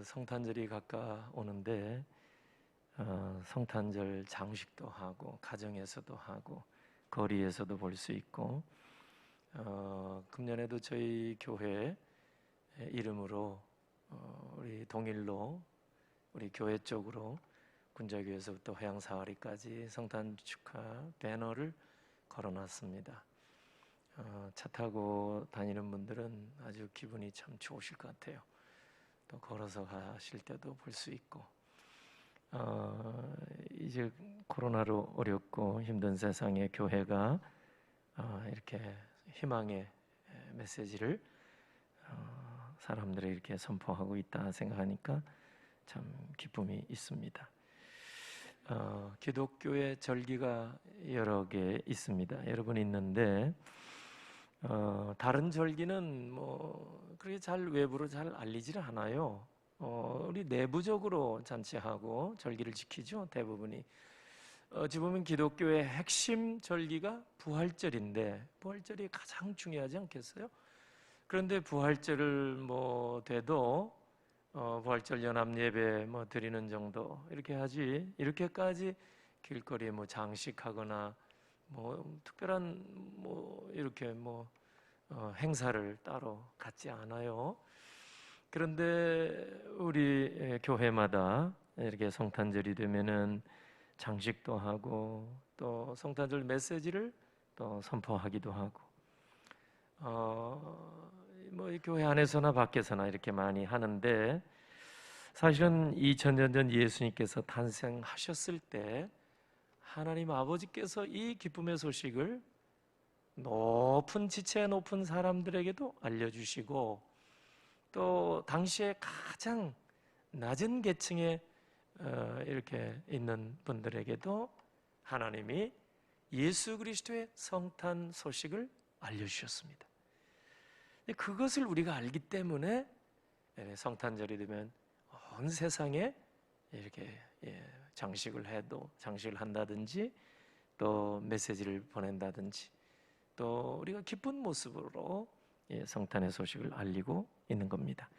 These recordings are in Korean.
성탄절이 가까우는데 성탄절 장식도 하고 가정에서도 하고 거리에서도 볼 수 있고 금년에도 저희 교회 이름으로 우리 동일로 우리 교회 쪽으로 군자교회에서부터 회양사거리까지 성탄 축하 배너를 걸어놨습니다. 차 타고 다니는 분들은 아주 기분이 참 좋으실 것 같아요. 또 걸어서 가실 때도 볼 수 있고 이제 코로나로 어렵고 힘든 세상에 교회가 이렇게 희망의 메시지를 사람들에게 이렇게 선포하고 있다 생각하니까 참 기쁨이 있습니다. 기독교의 절기가 여러 개 있습니다. 여러분 있는데 다른 절기는 그렇게 잘 외부로 잘 알리지를 않아요. 우리 내부적으로 잔치하고 절기를 지키죠. 대부분이. 어찌 보면 기독교의 핵심 절기가 부활절인데 부활절이 가장 중요하지 않겠어요? 그런데 부활절을 돼도 부활절 연합 예배 드리는 정도 이렇게 하지 이렇게까지 길거리에 장식하거나 특별한 이렇게 행사를 따로 갖지 않아요. 그런데 우리 교회마다 이렇게 성탄절이 되면은 장식도 하고 또 성탄절 메시지를 또 선포하기도 하고 이 교회 안에서나 밖에서나 이렇게 많이 하는데 사실은 2000년 전 예수님께서 탄생하셨을 때 하나님 아버지께서 이 기쁨의 소식을 높은 지체 높은 사람들에게도 알려주시고 또 당시에 가장 낮은 계층에 이렇게 있는 분들에게도 하나님이 예수 그리스도의 성탄 소식을 알려주셨습니다. 그것을 우리가 알기 때문에 성탄절이 되면 온 세상에 이렇게 장식을 한다든지 또 메시지를 보낸다든지 또 우리가 기쁜 모습으로 성탄의 소식을 알리고 있는 겁니다.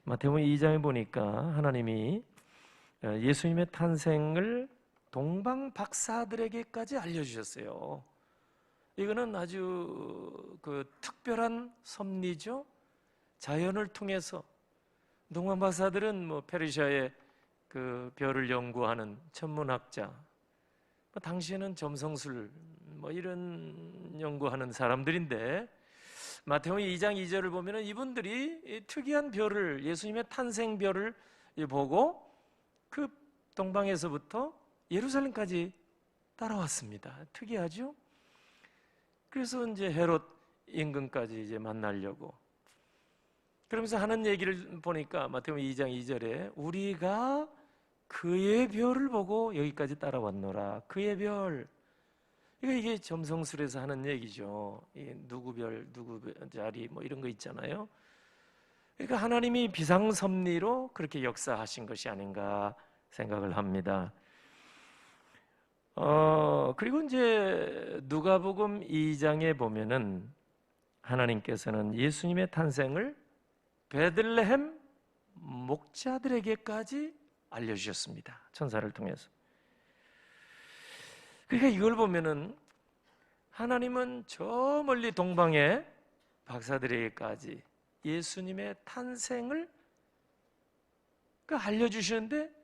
마태복음 2장에 보니까 하나님이 예수님의 탄생을 동방 박사들에게까지 알려주셨어요. 이거는 아주 특별한 섭리죠. 자연을 통해서 동방 박사들은 페르시아의 별을 연구하는 천문학자, 당시에는 점성술 이런 연구하는 사람들인데 마태복음 2장 2절을 보면은 이분들이 특이한 별을 예수님의 탄생 별을 보고 그 동방에서부터 예루살렘까지 따라왔습니다. 특이하죠? 그래서 이제 헤롯 임금까지 이제 만나려고 그러면서 하는 얘기를 보니까 마태복음 2장 2절에 우리가 그의 별을 보고 여기까지 따라왔노라. 그의 별. 이게 점성술에서 하는 얘기죠. 누구 별, 누구 자리 이런 거 있잖아요. 그러니까 하나님이 비상섭리로 그렇게 역사하신 것이 아닌가 생각을 합니다. 그리고 이제 누가복음 2장에 보면은 하나님께서는 예수님의 탄생을 베들레헴 목자들에게까지 알려주셨습니다. 천사를 통해서. 그러니까 이걸 보면은 하나님은 저 멀리 동방의 박사들에게까지 예수님의 탄생을 알려주시는데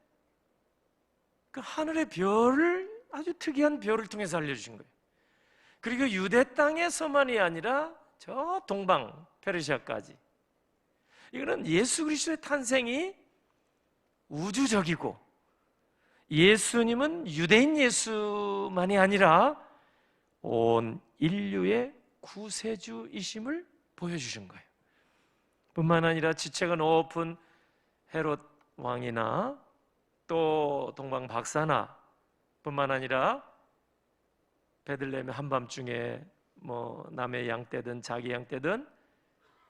그 하늘의 별을 아주 특이한 별을 통해서 알려주신 거예요. 그리고 유대 땅에서만이 아니라 저 동방 페르시아까지. 이거는 예수 그리스도의 탄생이 우주적이고 예수님은 유대인 예수만이 아니라 온 인류의 구세주이심을 보여주신 거예요. 뿐만 아니라 지체가 높은 헤롯 왕이나 또 동방 박사나 뿐만 아니라 베들레헴의 한밤중에 남의 양떼든 자기 양떼든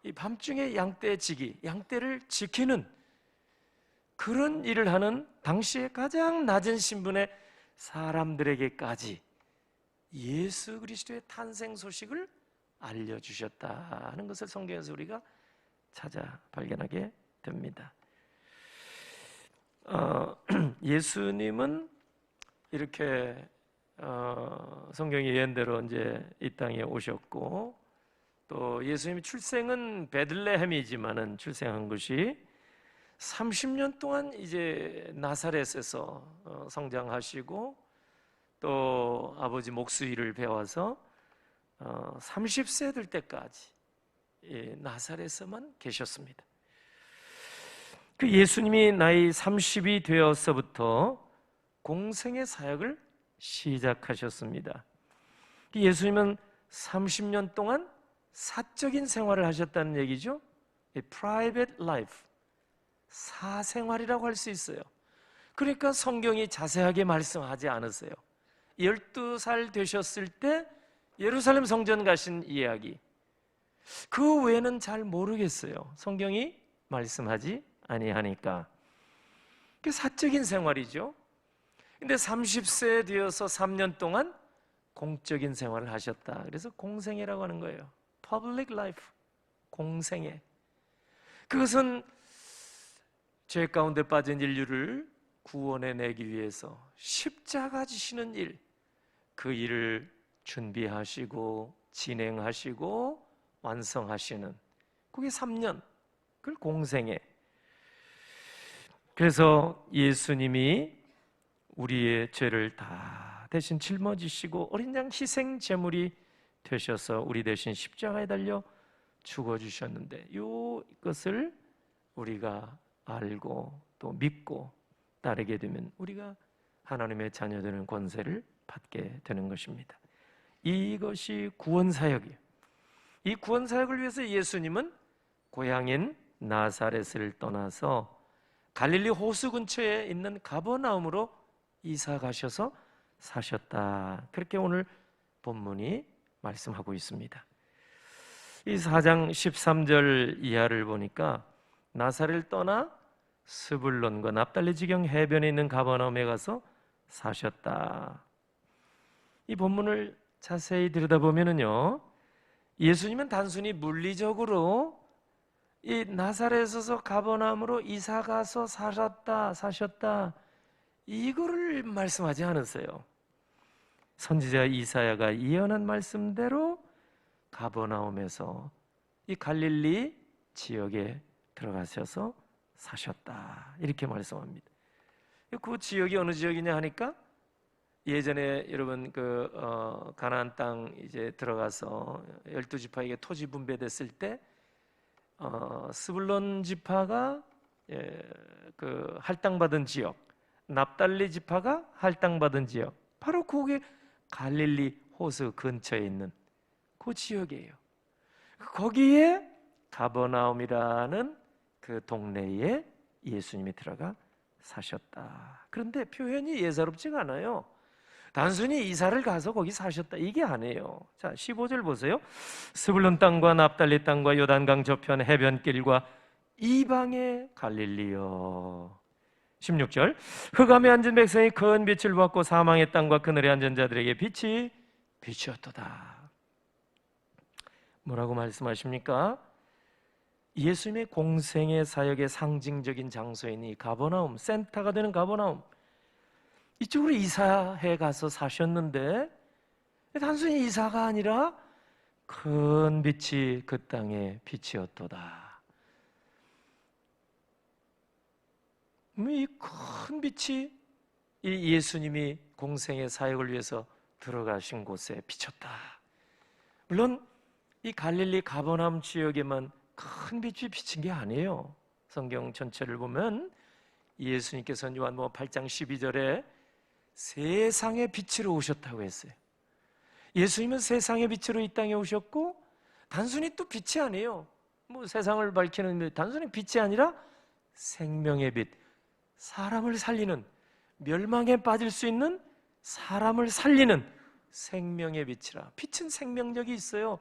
이 밤중에 양떼를 지키는 그런 일을 하는 당시에 가장 낮은 신분의 사람들에게까지 예수 그리스도의 탄생 소식을 알려주셨다는 것을 성경에서 우리가 찾아 발견하게 됩니다. 예수님은 이렇게 성경의 예언대로 이제 이 땅에 오셨고, 또 예수님의 출생은 베들레헴이지만은 출생한 것이 30년 동안 이제 나사렛에서 성장하시고, 또 아버지 목수일을 배워서 30세 될 때까지 나사렛에만 계셨습니다. 그 예수님이 나이 30이 되어서부터 공생의 사역을 시작하셨습니다. 예수님은 30년 동안 사적인 생활을 하셨다는 얘기죠. private life, 사생활이라고 할 수 있어요. 그러니까 성경이 자세하게 말씀하지 않으세요. 12살 되셨을 때 예루살렘 성전 가신 이야기, 그 외에는 잘 모르겠어요. 성경이 말씀하지 아니하니까. 그 사적인 생활이죠. 근데 30세 되어서 3년 동안 공적인 생활을 하셨다. 그래서 공생애라고 하는 거예요. Public life, 공생애. 그것은 죄 가운데 빠진 인류를 구원해 내기 위해서 십자가 지시는 일, 그 일을 준비하시고 진행하시고 완성하시는, 그게 3년, 그걸 공생애. 그래서 예수님이 우리의 죄를 다 대신 짊어지시고 어린 양 희생 제물이 되셔서 우리 대신 십자가에 달려 죽어주셨는데, 이것을 우리가 알고 또 믿고 따르게 되면 우리가 하나님의 자녀되는 권세를 받게 되는 것입니다. 이것이 구원사역이에요. 이 구원사역을 위해서 예수님은 고향인 나사렛을 떠나서 갈릴리 호수 근처에 있는 가버나움으로 이사 가셔서 사셨다. 그렇게 오늘 본문이 말씀하고 있습니다. 이 4장 13절 이하를 보니까 나사렛을 떠나 스불론과 납달리 지경 해변에 있는 가버나움에 가서 사셨다. 이 본문을 자세히 들여다보면요, 예수님은 단순히 물리적으로 이 나사렛에서 가버나움으로 이사 가서 사셨다 이거를 말씀하지 않았어요. 선지자 이사야가 예언한 말씀대로 가버나움에서 이 갈릴리 지역에 들어가셔서 사셨다, 이렇게 말씀합니다. 그 지역이 어느 지역이냐 하니까, 예전에 여러분 가나안 땅 이제 들어가서 12지파에게 토지 분배됐을 때 스불론 지파가 그 할당받은 지역, 납달리 지파가 할당받은 지역, 바로 그게 갈릴리 호수 근처에 있는 그 지역이에요. 거기에 가버나움이라는 그 동네에 예수님이 들어가 사셨다. 그런데 표현이 예사롭지가 않아요. 단순히 이사를 가서 거기 사셨다, 이게 아니에요. 자, 15절 보세요. 스불론 땅과 납달리 땅과 요단강 저편 해변길과 이방의 갈릴리요. 16절. 흑암에 앉은 백성이 큰 빛을 받고 사망의 땅과 그늘에 앉은 자들에게 빛이 비추었도다. 뭐라고 말씀하십니까? 예수님의 공생의 사역의 상징적인 장소인 이 가버나움, 센터가 되는 가버나움, 이쪽으로 이사해 가서 사셨는데, 단순히 이사가 아니라 큰 빛이 그 땅에 빛이었도다. 이 큰 빛이 이 예수님이 공생의 사역을 위해서 들어가신 곳에 비쳤다. 물론 이 갈릴리 가버나움 지역에만 큰 빛이 비친 게 아니에요. 성경 전체를 보면 예수님께서는 요한복음 8장 12절에 세상의 빛으로 오셨다고 했어요. 예수님은 세상의 빛으로 이 땅에 오셨고, 단순히 또 빛이 아니에요. 뭐 세상을 밝히는, 단순히 빛이 아니라 생명의 빛, 사람을 살리는, 멸망에 빠질 수 있는 사람을 살리는 생명의 빛이라. 빛은 생명력이 있어요.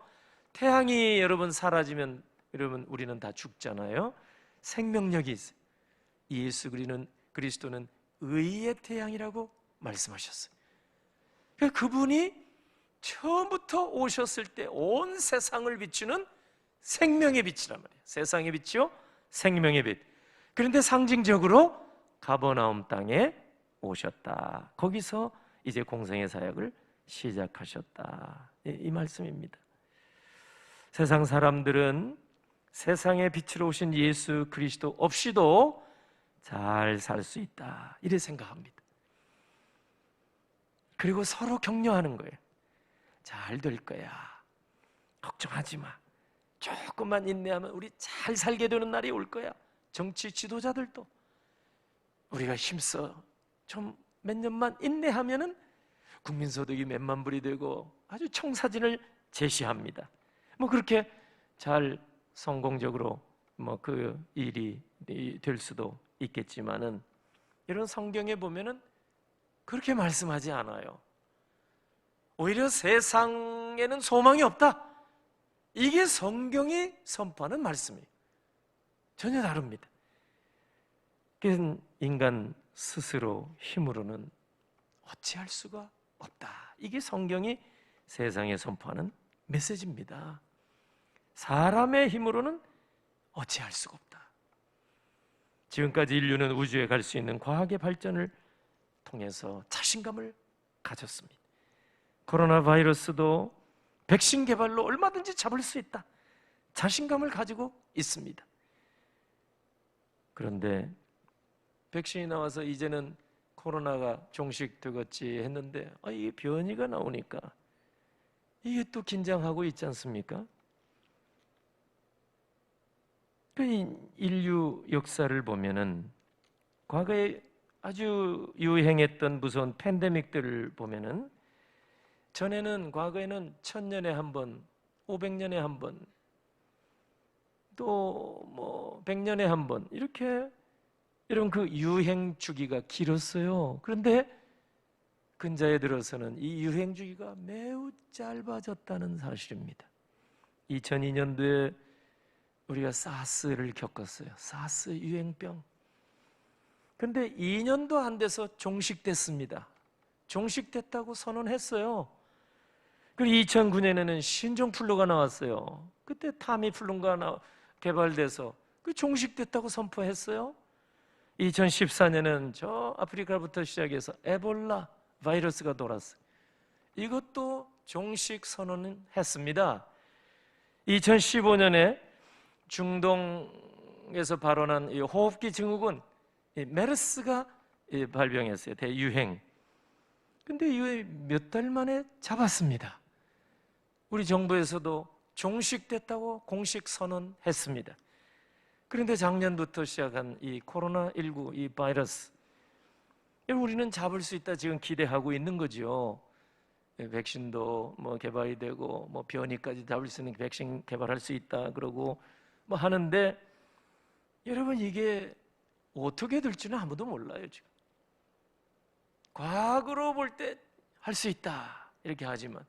태양이 여러분 사라지면 여러분 우리는 다 죽잖아요. 생명력이 있어요. 예수 그리스도는 의의 태양이라고 말씀하셨어요. 그러니까 그분이 처음부터 오셨을 때 온 세상을 비추는 생명의 빛이란 말이에요. 세상의 빛이요, 생명의 빛. 그런데 상징적으로 가버나움 땅에 오셨다. 거기서 이제 공생의 사역을 시작하셨다. 이 말씀입니다. 세상 사람들은 세상의 빛으로 오신 예수 그리스도 없이도 잘 살 수 있다, 이래 생각합니다. 그리고 서로 격려하는 거예요. 잘 될 거야, 걱정하지 마, 조금만 인내하면 우리 잘 살게 되는 날이 올 거야. 정치 지도자들도 우리가 힘써 좀 몇 년만 인내하면은 국민소득이 몇만 불이 되고 아주 청사진을 제시합니다. 뭐 그렇게 잘 성공적으로 뭐 그 일이 될 수도 있겠지만은, 이런 성경에 보면은 그렇게 말씀하지 않아요. 오히려 세상에는 소망이 없다, 이게 성경이 선포하는 말씀이에요. 전혀 다릅니다. 인간 스스로 힘으로는 어찌할 수가 없다, 이게 성경이 세상에 선포하는 메시지입니다. 사람의 힘으로는 어찌할 수가 없다. 지금까지 인류는 우주에 갈 수 있는 과학의 발전을 통해서 자신감을 가졌습니다. 코로나 바이러스도 백신 개발로 얼마든지 잡을 수 있다, 자신감을 가지고 있습니다. 그런데 백신이 나와서 이제는 코로나가 종식되겠지 했는데 이게 변이가 나오니까 이게 또 긴장하고 있지 않습니까? 그 인류 역사를 보면은 과거에 아주 유행했던 무서운 팬데믹들을 보면은, 전에는 과거에는 1000년에 한 번, 500년에 한 번, 또 뭐 100년에 한 번, 이렇게 이런 그 유행 주기가 길었어요. 그런데 근자에 들어서는 이 유행 주기가 매우 짧아졌다는 사실입니다. 2002년도에 우리가 사스를 겪었어요. 사스 유행병. 근데 2년도 안 돼서 종식됐습니다. 종식됐다고 선언했어요. 그리고 2009년에는 신종플루가 나왔어요. 그때 타미플루가 개발돼서 그 종식됐다고 선포했어요. 2014년에는 저 아프리카부터 시작해서 에볼라 바이러스가 돌았어요. 이것도 종식 선언은 했습니다. 2015년에 중동에서 발원한 이 호흡기 증후군 메르스가 발병했어요. 대유행. 근데 이거 몇 달 만에 잡았습니다. 우리 정부에서도 종식됐다고 공식 선언했습니다. 그런데 작년부터 시작한 이 코로나19 이 바이러스, 우리는 잡을 수 있다 지금 기대하고 있는 거죠. 백신도 뭐 개발이 되고 뭐 변이까지 잡을 수 있는 백신 개발할 수 있다 그러고 뭐 하는데, 여러분 이게 어떻게 될지는 아무도 몰라요. 지금 과거로 볼 때 할 수 있다 이렇게 하지만,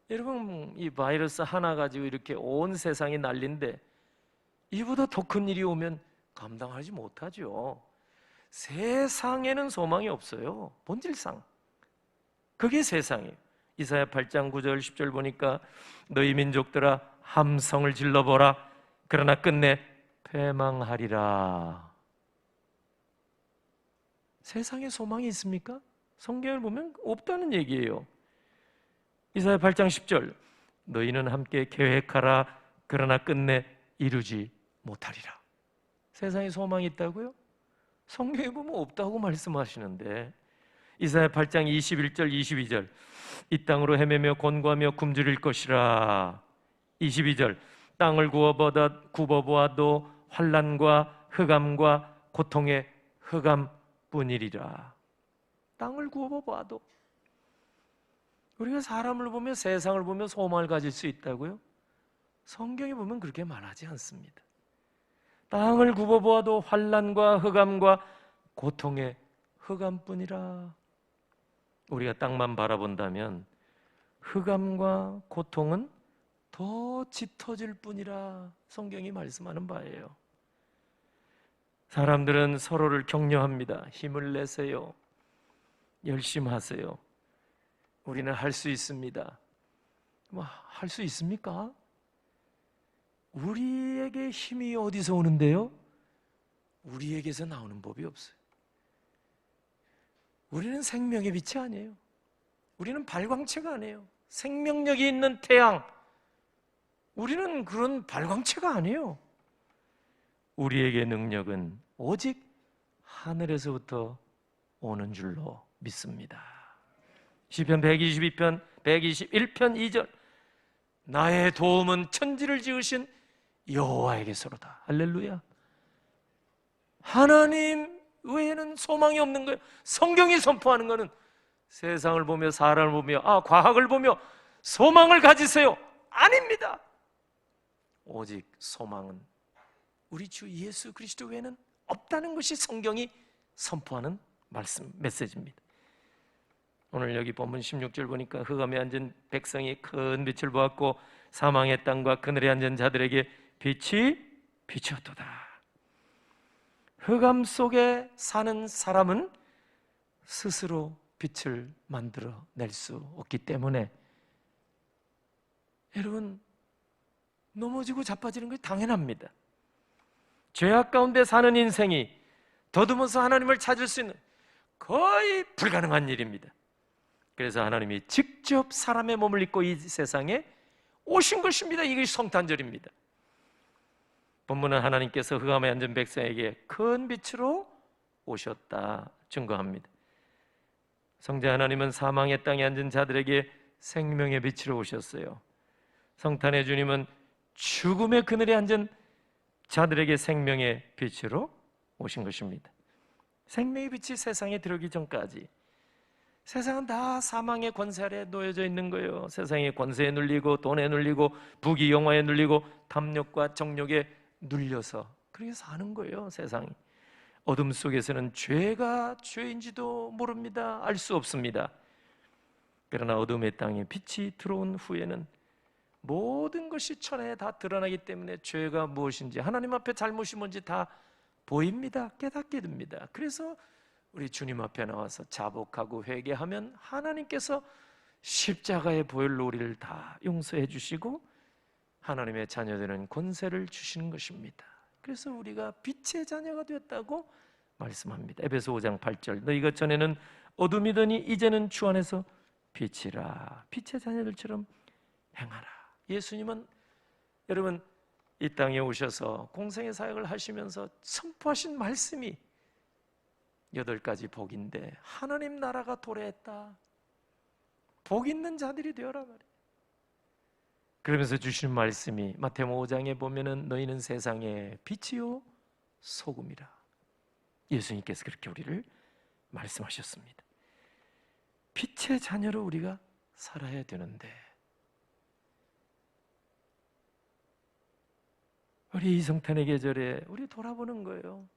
여러분 이 바이러스 하나 가지고 이렇게 온 세상이 난린데 이보다 더 큰 일이 오면 감당하지 못하죠. 세상에는 소망이 없어요. 본질상 그게 세상이에요. 이사야 8장 9절 10절 보니까 너희 민족들아 함성을 질러보라, 그러나 끝내 패망하리라. 세상에 소망이 있습니까? 성경을 보면 없다는 얘기예요. 이사야 8장 10절 너희는 함께 계획하라, 그러나 끝내 이루지 못하리라. 세상에 소망이 있다고요? 성경에 보면 없다고 말씀하시는데, 이사야 8장 21절 22절 이 땅으로 헤매며 곤고하며 굶주릴 것이라. 22절 땅을 굽어보아도 환난과 흑암과 고통의 흑암뿐이리라. 땅을 굽어보아도, 우리가 사람을 보며 세상을 보며 소망을 가질 수 있다고요? 성경에 보면 그렇게 말하지 않습니다. 땅을 굽어보아도 환난과 흑암과 고통의 흑암뿐이라. 우리가 땅만 바라본다면 흑암과 고통은 더 짙어질 뿐이라 성경이 말씀하는 바예요. 사람들은 서로를 격려합니다. 힘을 내세요. 열심히 하세요. 우리는 할 수 있습니다. 뭐 할 수 있습니까? 우리에게 힘이 어디서 오는데요? 우리에게서 나오는 법이 없어요. 우리는 생명의 빛이 아니에요. 우리는 발광체가 아니에요. 생명력이 있는 태양, 우리는 그런 발광체가 아니에요. 우리에게 능력은 오직 하늘에서부터 오는 줄로 믿습니다. 시편 122편 121편 2절, 나의 도움은 천지를 지으신 여호와에게서로다. 할렐루야. 하나님 외에는 소망이 없는 거예요. 성경이 선포하는 것은 세상을 보며 사람을 보며 과학을 보며 소망을 가지세요, 아닙니다. 오직 소망은 우리 주 예수 그리스도 외에는 없다는 것이 성경이 선포하는 메시지입니다. 오늘 여기 본문 16절 보니까 흑암에 앉은 백성이 큰 빛을 보았고 사망의 땅과 그늘에 앉은 자들에게 빛이 비추었도다. 흑암 속에 사는 사람은 스스로 빛을 만들어낼 수 없기 때문에 여러분, 넘어지고 자빠지는 것이 당연합니다. 죄악 가운데 사는 인생이 더듬어서 하나님을 찾을 수 있는 거의 불가능한 일입니다. 그래서 하나님이 직접 사람의 몸을 입고 이 세상에 오신 것입니다. 이것이 성탄절입니다. 본문은 하나님께서 흑암에 앉은 백성에게 큰 빛으로 오셨다 증거합니다. 성자 하나님은 사망의 땅에 앉은 자들에게 생명의 빛으로 오셨어요. 성탄의 주님은 죽음의 그늘에 앉은 자들에게 생명의 빛으로 오신 것입니다. 생명의 빛이 세상에 들어오기 전까지 세상은 다 사망의 권세 아래 놓여져 있는 거예요. 세상의 권세에 눌리고 돈에 눌리고 부귀 영화에 눌리고 탐욕과 정욕에 눌려서 그렇게 사는 거예요. 세상이 어둠 속에서는 죄가 죄인지도 모릅니다. 알 수 없습니다. 그러나 어둠의 땅에 빛이 들어온 후에는 모든 것이 천하에 다 드러나기 때문에 죄가 무엇인지 하나님 앞에 잘못이 뭔지 다 보입니다. 깨닫게 됩니다. 그래서 우리 주님 앞에 나와서 자복하고 회개하면 하나님께서 십자가의 보혈로 우리를 다 용서해 주시고 하나님의 자녀되는 권세를 주시는 것입니다. 그래서 우리가 빛의 자녀가 되었다고 말씀합니다. 에베소 5장 8절, 너희가 전에는 어둠이더니 이제는 주 안에서 빛이라. 빛의 자녀들처럼 행하라. 예수님은 여러분 이 땅에 오셔서 공생의 사역을 하시면서 선포하신 말씀이 8가지 복인데 하나님 나라가 도래했다. 복 있는 자들이 되어라 말이에요. 그러면서 주신 말씀이 마태복음 5장에 보면은 너희는 세상의 빛이요 소금이라. 예수님께서 그렇게 우리를 말씀하셨습니다. 빛의 자녀로 우리가 살아야 되는데 우리 이 성탄의 계절에 우리 돌아보는 거예요.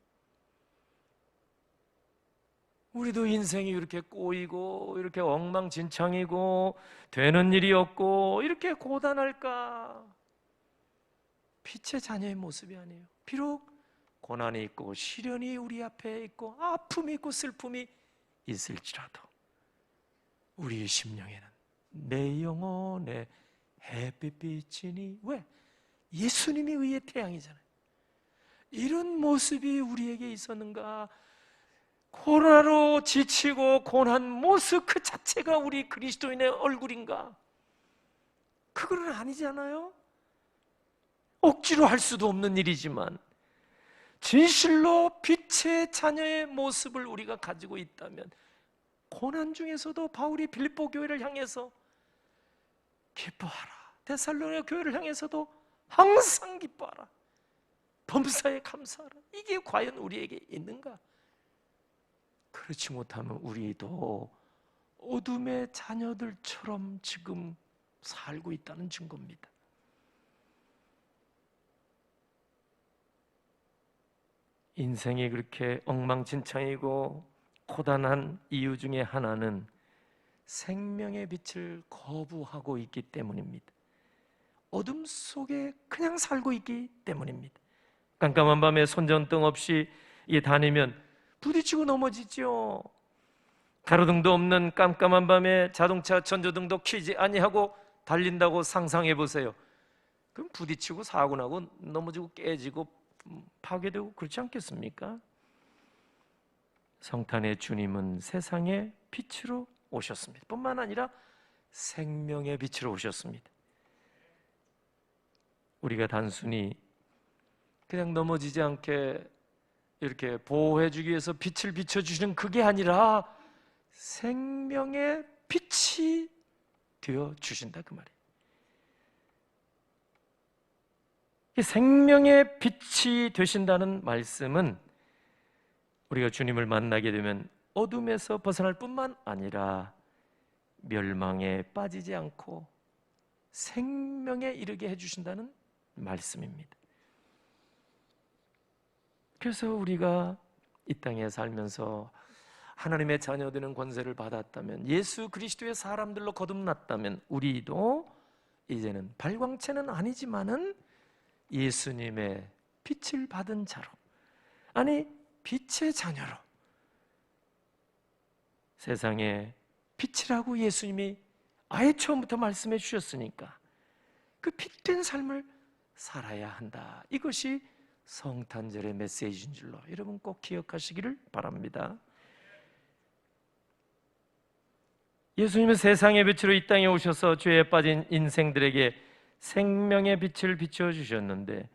우리도 인생이 이렇게 꼬이고 이렇게 엉망진창이고 되는 일이 없고 이렇게 고단할까? 빛의 자녀의 모습이 아니에요. 비록 고난이 있고 시련이 우리 앞에 있고 아픔이 있고 슬픔이 있을지라도 우리의 심령에는 내 영혼의 햇빛이니 왜? 예수님이 의의 태양이잖아요. 이런 모습이 우리에게 있었는가? 코로나로 지치고 고난 모습 그 자체가 우리 그리스도인의 얼굴인가? 그건 아니잖아요. 억지로 할 수도 없는 일이지만 진실로 빛의 자녀의 모습을 우리가 가지고 있다면 고난 중에서도 바울이 빌립보 교회를 향해서 기뻐하라, 데살로니가 교회를 향해서도 항상 기뻐하라, 범사에 감사하라. 이게 과연 우리에게 있는가? 그렇지 못하면 우리도 어둠의 자녀들처럼 지금 살고 있다는 증거입니다. 인생이 그렇게 엉망진창이고 고단한 이유 중에 하나는 생명의 빛을 거부하고 있기 때문입니다. 어둠 속에 그냥 살고 있기 때문입니다. 깜깜한 밤에 손전등 없이 다니면 부딪히고 넘어지죠. 가로등도 없는 깜깜한 밤에 자동차 전조등도 켜지 아니하고 달린다고 상상해 보세요. 그럼 부딪히고 사고 나고 넘어지고 깨지고 파괴되고 그렇지 않겠습니까? 성탄의 주님은 세상의 빛으로 오셨습니다. 뿐만 아니라 생명의 빛으로 오셨습니다. 우리가 단순히 그냥 넘어지지 않게 이렇게 보호해주기 위해서 빛을 비춰주시는 그게 아니라 생명의 빛이 되어주신다, 그 말이에요. 생명의 빛이 되신다는 말씀은 우리가 주님을 만나게 되면 어둠에서 벗어날 뿐만 아니라 멸망에 빠지지 않고 생명에 이르게 해주신다는 말씀입니다. 그래서 우리가 이 땅에 살면서 하나님의 자녀되는 권세를 받았다면, 예수 그리스도의 사람들로 거듭났다면, 우리도 이제는 발광체는 아니지만은 예수님의 빛을 받은 자로, 아니 빛의 자녀로, 세상에 빛이라고 예수님이 아예 처음부터 말씀해 주셨으니까 그 빛된 삶을 살아야 한다. 이것이 성탄절의 메시지인 줄로 여러분 꼭 기억하시기를 바랍니다. 예수님은 세상의 빛으로 이 땅에 오셔서 죄에 빠진 인생들에게 생명의 빛을 비춰주셨는데,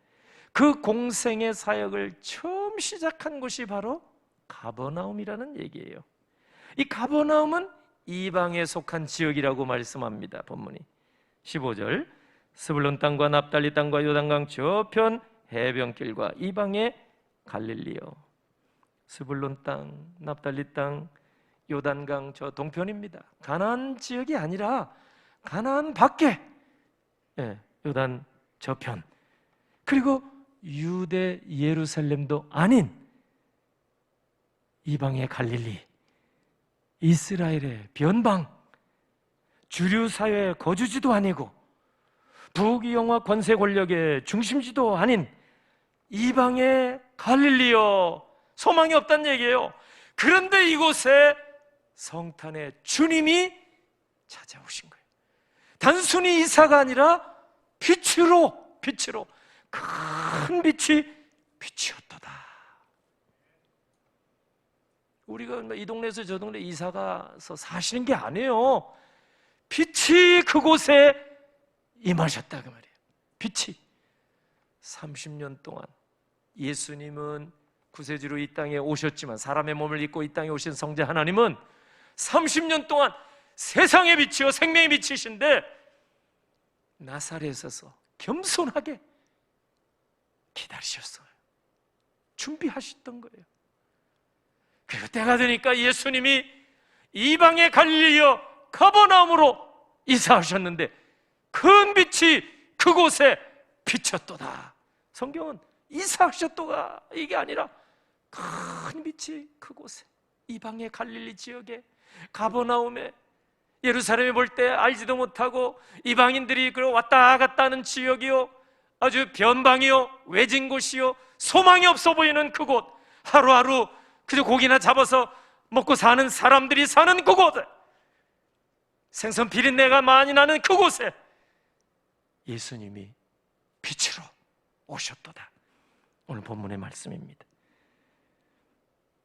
그 공생의 사역을 처음 시작한 곳이 바로 가버나움이라는 얘기예요. 이 가버나움은 이방에 속한 지역이라고 말씀합니다. 본문이 15절, 스불론 땅과 납달리 땅과 요단강 저편 해변길과 이방의 갈릴리요. 스불론 땅, 납달리 땅, 요단강 저 동편입니다. 가나안 지역이 아니라 가나안 밖에, 요단 저편, 그리고 유대 예루살렘도 아닌 이방의 갈릴리, 이스라엘의 변방, 주류 사회의 거주지도 아니고 부귀영화 권세 권력의 중심지도 아닌 이방의 갈릴리요, 소망이 없다는 얘기예요. 그런데 이곳에 성탄의 주님이 찾아오신 거예요. 단순히 이사가 아니라 빛으로 큰 빛이 빛이었도다. 우리가 이 동네에서 저 동네 이사 가서 사시는 게 아니에요. 빛이 그곳에 임하셨다, 그 말이에요. 빛이 30년 동안 예수님은 구세주로 이 땅에 오셨지만, 사람의 몸을 입고 이 땅에 오신 성자 하나님은 30년 동안 세상의 빛이요 생명의 빛이신데 나사렛에서 겸손하게 기다리셨어요. 준비하셨던 거예요. 그리고 때가 되니까 예수님이 이방의 갈릴리여 가버나움으로 이사하셨는데 큰 빛이 그곳에 비쳤도다. 성경은 이사하셨도가 이게 아니라 큰 빛이 그곳에, 이방의 갈릴리 지역에, 가버나움에, 예루살렘에 볼 때 알지도 못하고 이방인들이 왔다 갔다 하는 지역이요, 아주 변방이요, 외진 곳이요, 소망이 없어 보이는 그곳, 하루하루 그저 고기나 잡아서 먹고 사는 사람들이 사는 그곳에, 생선 비린내가 많이 나는 그곳에 예수님이 빛으로 오셨도다. 오늘 본문의 말씀입니다.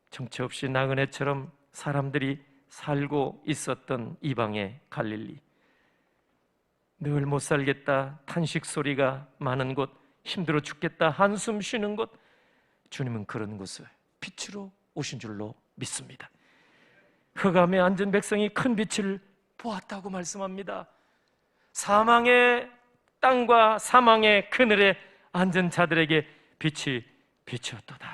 정처 없이 나그네처럼 사람들이 살고 있었던 이방의 갈릴리, 늘 못 살겠다, 탄식 소리가 많은 곳, 힘들어 죽겠다, 한숨 쉬는 곳, 주님은 그런 곳을 빛으로 오신 줄로 믿습니다. 흑암에 앉은 백성이 큰 빛을 보았다고 말씀합니다. 사망의 땅과 사망의 그늘에 앉은 자들에게 빛이 비추었도다.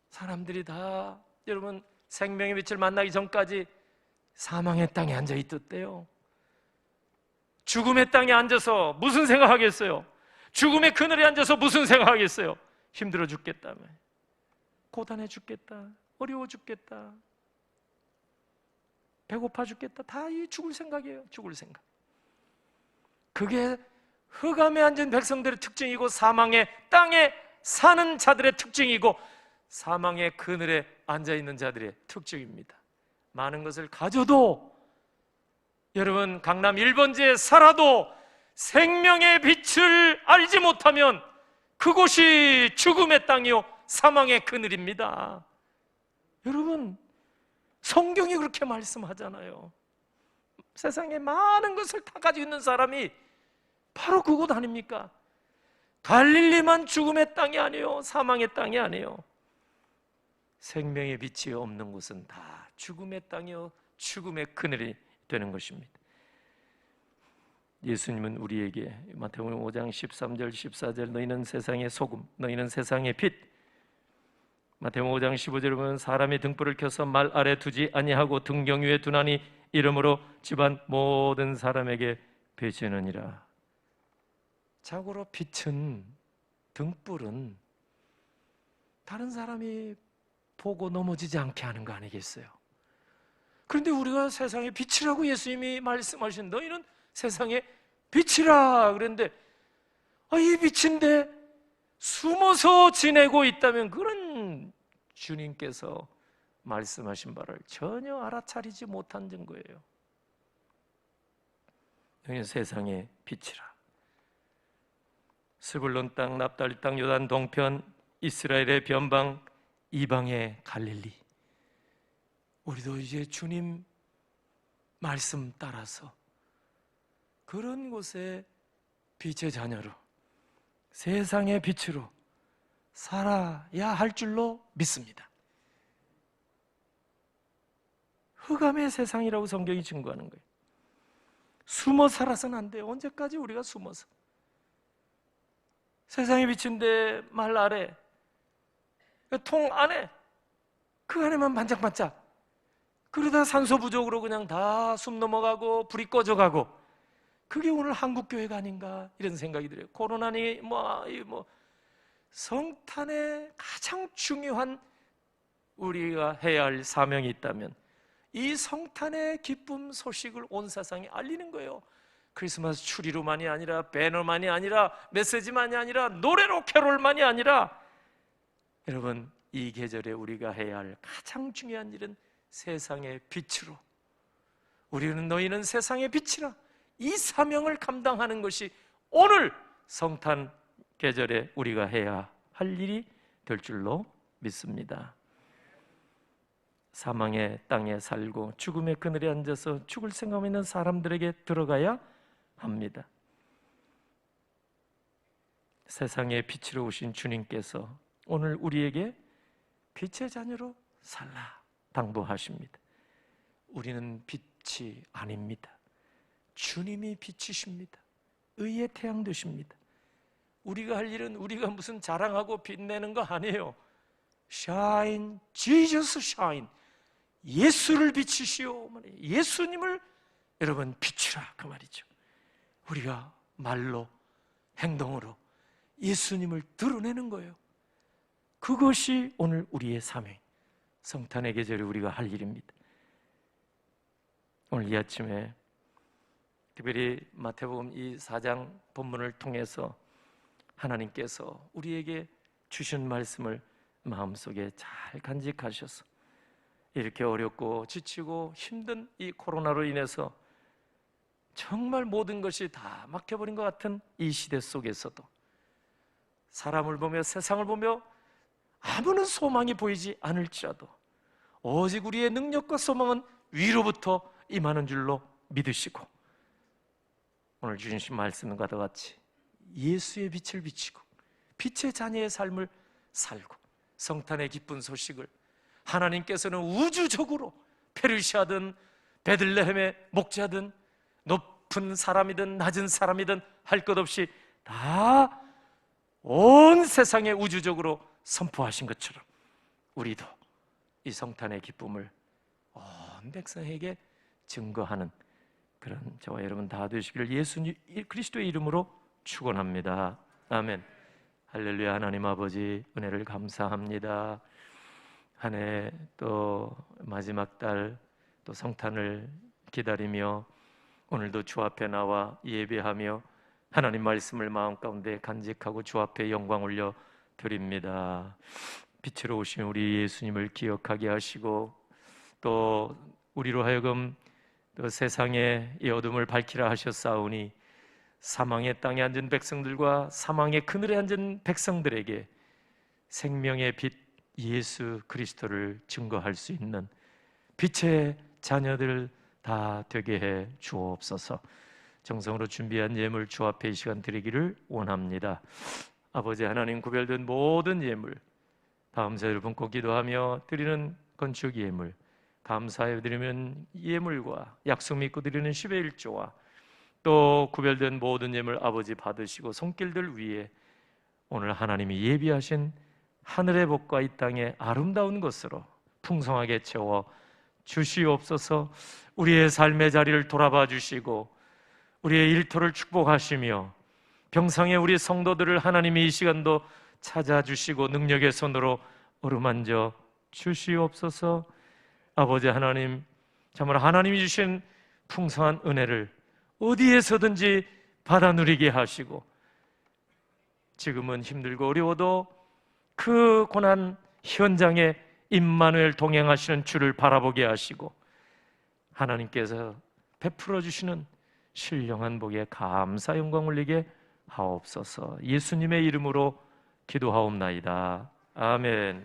사람들이 다, 여러분, 생명의 빛을 만나기 전까지 사망의 땅에 앉아 있었대요. 죽음의 땅에 앉아서 무슨 생각하겠어요? 죽음의 그늘에 앉아서 무슨 생각하겠어요? 힘들어 죽겠다며, 고단해 죽겠다, 어려워 죽겠다, 배고파 죽겠다, 다 이 죽을 생각이에요. 죽을 생각. 그게 흑암에 앉은 백성들의 특징이고 사망의 땅에 사는 자들의 특징이고 사망의 그늘에 앉아있는 자들의 특징입니다. 많은 것을 가져도, 여러분 강남 1번지에 살아도 생명의 빛을 알지 못하면 그곳이 죽음의 땅이요 사망의 그늘입니다. 여러분, 성경이 그렇게 말씀하잖아요. 세상에 많은 것을 다 가지고 있는 사람이 바로 그곳 아닙니까? 갈릴리만 죽음의 땅이 아니에요. 사망의 땅이 아니에요. 생명의 빛이 없는 곳은 다 죽음의 땅이요 죽음의 그늘이 되는 것입니다. 예수님은 우리에게 마태복음 5장 13절 14절 너희는 세상의 소금, 너희는 세상의 빛. 마태복음 5장 15절에 보면 사람이 등불을 켜서 말 아래 두지 아니하고 등경 위에 두나니 이러므로 집안 모든 사람에게 비치느니라. 자고로 빛은, 등불은 다른 사람이 보고 넘어지지 않게 하는 거 아니겠어요? 그런데 우리가 세상의 빛이라고 예수님이 말씀하신 너희는 세상의 빛이라 그랬는데 이 빛인데 숨어서 지내고 있다면 그런 주님께서 말씀하신 바를 전혀 알아차리지 못한 증거예요. 너희는 세상의 빛이라. 스불론 땅, 납달리 땅, 요단 동편, 이스라엘의 변방, 이방의 갈릴리. 우리도 이제 주님 말씀 따라서 그런 곳에 빛의 자녀로, 세상의 빛으로 살아야 할 줄로 믿습니다. 흑암의 세상이라고 성경이 증거하는 거예요. 숨어 살아서는 안 돼요. 언제까지 우리가 숨어서? 세상의 빛인데 말 아래, 통 안에, 그 안에만 반짝반짝. 그러다 산소 부족으로 그냥 다 숨 넘어가고 불이 꺼져가고, 그게 오늘 한국교회가 아닌가 이런 생각이 들어요. 코로나니 성탄의 가장 중요한 우리가 해야 할 사명이 있다면 이 성탄의 기쁨 소식을 온 세상에 알리는 거예요. 크리스마스 추리로만이 아니라, 배너만이 아니라, 메시지만이 아니라, 노래로 캐롤만이 아니라, 여러분, 이 계절에 우리가 해야 할 가장 중요한 일은 세상의 빛으로, 우리는 너희는 세상의 빛이라, 이 사명을 감당하는 것이 오늘 성탄 계절에 우리가 해야 할 일이 될 줄로 믿습니다. 사망의 땅에 살고 죽음의 그늘에 앉아서 죽을 생각 있는 사람들에게 들어가야 합니다. 세상의 빛으로 오신 주님께서 오늘 우리에게 빛의 자녀로 살라 당부하십니다. 우리는 빛이 아닙니다. 주님이 빛이십니다. 의의 태양 되십니다. 우리가 할 일은 우리가 무슨 자랑하고 빛내는 거 아니에요. Shine, Jesus shine. 예수를 비치시오. 예수님을 여러분 비추라 그 말이죠. 우리가 말로, 행동으로 예수님을 드러내는 거예요. 그것이 오늘 우리의 사명, 성탄의 계절에 우리가 할 일입니다. 오늘 이 아침에 특별히 마태복음 이 4장 본문을 통해서 하나님께서 우리에게 주신 말씀을 마음속에 잘 간직하셔서 이렇게 어렵고 지치고 힘든 이 코로나로 인해서 정말 모든 것이 다 막혀버린 것 같은 이 시대 속에서도 사람을 보며 세상을 보며 아무런 소망이 보이지 않을지라도 오직 우리의 능력과 소망은 위로부터 임하는 줄로 믿으시고 오늘 주신 말씀과 같이 예수의 빛을 비치고 빛의 자녀의 삶을 살고 성탄의 기쁜 소식을 하나님께서는 우주적으로 페르시아든 베들레헴의 목자든 높은 사람이든 낮은 사람이든 할 것 없이 다 온 세상에 우주적으로 선포하신 것처럼 우리도 이 성탄의 기쁨을 온 백성에게 증거하는 그런 저와 여러분 다 되시기를 예수 그리스도의 이름으로 축원합니다. 아멘. 할렐루야. 하나님 아버지 은혜를 감사합니다. 한 해 또 마지막 달 또 성탄을 기다리며 오늘도 주 앞에 나와 예배하며 하나님 말씀을 마음 가운데 간직하고 주 앞에 영광 올려 드립니다. 빛으로 오신 우리 예수님을 기억하게 하시고 또 우리로 하여금 또 세상의 이 어둠을 밝히라 하셨사오니 사망의 땅에 앉은 백성들과 사망의 그늘에 앉은 백성들에게 생명의 빛 예수 그리스도를 증거할 수 있는 빛의 자녀들 다 되게 해 주옵소서. 정성으로 준비한 예물 주 앞에 이 시간 드리기를 원합니다. 아버지 하나님, 구별된 모든 예물, 감사 여러분 꼭 기도하며 드리는 건축 예물, 감사해 드리면 예물과 약속 믿고 드리는 10의 1조와 또 구별된 모든 예물 아버지 받으시고 손길들 위에 오늘 하나님이 예비하신 하늘의 복과 이 땅의 아름다운 것으로 풍성하게 채워 주시옵소서. 우리의 삶의 자리를 돌아봐 주시고 우리의 일터를 축복하시며 병상의 우리 성도들을 하나님이 이 시간도 찾아주시고 능력의 손으로 어루만져 주시옵소서. 아버지 하나님, 정말 하나님이 주신 풍성한 은혜를 어디에서든지 받아 누리게 하시고 지금은 힘들고 어려워도 그 고난 현장에 임마누엘 동행하시는 주를 바라보게 하시고 하나님께서 베풀어 주시는 신령한 복에 감사 영광 올리게 하옵소서. 예수님의 이름으로 기도하옵나이다. 아멘.